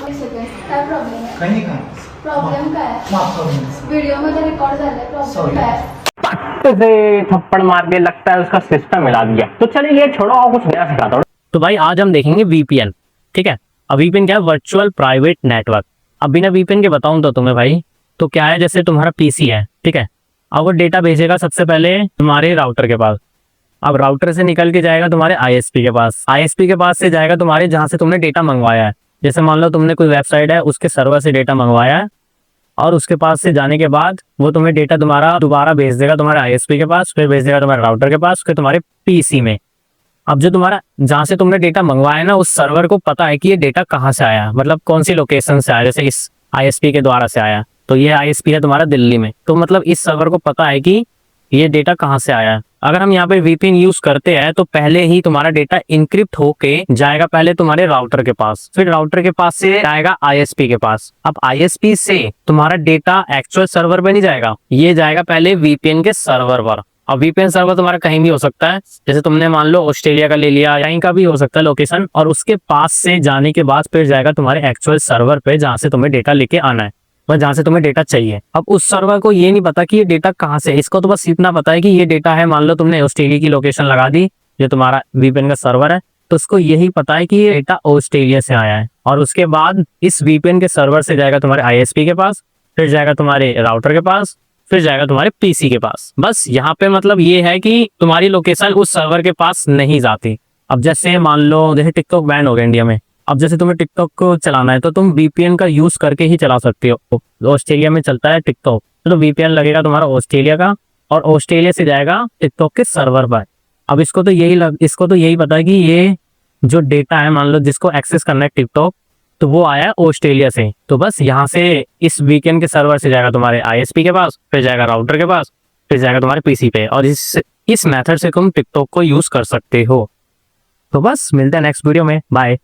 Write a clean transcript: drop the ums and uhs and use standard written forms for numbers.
काय प्रॉब्लेम आहे? काही का प्रॉब्लेम काय आहे? माफ करून व्हिडिओ मध्ये रेकॉर्ड झालाय, प्रॉब्लेम Sorry. काय आहे? पट से थप्पड़ मार के लगता है उसका सिस्टम हिला दिया। तो चलिए ये छोड़ो और कुछ नया सिखाता हूँ। तो भाई आज हम देखेंगे वीपीएन। ठीक है, अब वीपीएन क्या है? Virtual private network. अब बिना वीपीएन के बताऊं तो तुम्हें भाई, तो क्या है, जैसे तुम्हारा पीसी है, ठीक है, अब वो डेटा भेजेगा सबसे पहले तुम्हारे राउटर के पास। अब राउटर से निकल के जाएगा तुम्हारे आईएसपी के पास, आईएसपी के पास से जाएगा तुम्हारे जहां से तुमने डेटा मंगवाया है। जैसे मान लो तुमने कोई वेबसाइट है उसके सर्वर से डेटा मंगवाया है, और उसके पास से जाने के बाद वो तुम्हें डेटा तुम्हारा दोबारा भेज देगा तुम्हारे आईएसपी के पास, फिर भेज देगा तुम्हारे राउटर के पास, फिर तुम्हारे पीसी में। अब जो तुम्हारा जहां से तुमने डेटा मंगवाया ना, उस सर्वर को पता है कि ये डेटा कहाँ से आया, मतलब कौन सी लोकेशन से आया। जैसे इस आईएसपी के द्वारा से आया, तो ये आईएसपी है तुम्हारा दिल्ली में, तो मतलब इस सर्वर को पता है कि ये डेटा कहाँ से आया है। अगर हम यहाँ पे वीपीएन यूज करते हैं तो पहले ही तुम्हारा डेटा इनक्रिप्ट होके जाएगा पहले तुम्हारे राउटर के पास, फिर राउटर के पास से जाएगा आईएसपी के पास। अब आईएसपी से तुम्हारा डेटा एक्चुअल सर्वर पे नहीं जाएगा, ये जाएगा पहले वीपीएन के सर्वर पर। अब वीपीएन सर्वर तुम्हारा कहीं भी हो सकता है, जैसे तुमने मान लो ऑस्ट्रेलिया का ले लिया, कहीं का भी हो सकता है लोकेशन, और उसके पास से जाने के बाद फिर जाएगा तुम्हारे एक्चुअल सर्वर पे जहाँ से तुम्हें डेटा लेके आना है, बस जहाँ से तुम्हें डेटा चाहिए। अब उस सर्वर को ये नहीं पता कि ये डेटा कहाँ से है, इसको तो बस इतना पता है कि ये डेटा है, मान लो तुमने ऑस्ट्रेलिया की लोकेशन लगा दी, जो तुम्हारा वीपीएन का सर्वर है, तो उसको यही पता है कि ये डेटा ऑस्ट्रेलिया से आया है। और उसके बाद इस वीपीएन के सर्वर से जाएगा तुम्हारे आईएसपी के पास, फिर जाएगा तुम्हारे राउटर के पास, फिर जाएगा तुम्हारे पीसी के पास। बस यहाँ पे मतलब ये है कि तुम्हारी लोकेशन उस सर्वर के पास नहीं जाती। अब जैसे मान लो जैसे टिकटॉक बैन हो गया इंडिया में, अब जैसे तुम्हें टिकटॉक को चलाना है तो तुम वीपीएन का यूज करके ही चला सकते हो। ऑस्ट्रेलिया में चलता है टिकटॉक, तो वीपीएन लगेगा तुम्हारा ऑस्ट्रेलिया का, और ऑस्ट्रेलिया से जाएगा टिकटॉक के सर्वर पर। अब इसको तो यही पता है कि ये जो डेटा है, मान लो जिसको एक्सेस करना है टिकटॉक, तो वो आया है ऑस्ट्रेलिया से। तो बस यहाँ से इस वीपीएन के सर्वर से जाएगा तुम्हारे आईएसपी के पास, फिर जाएगा राउटर के पास, फिर जाएगा तुम्हारे पीसी पे, और इस मेथड से तुम टिकटॉक को यूज कर सकते हो। तो बस मिलते हैं नेक्स्ट वीडियो में, बाय।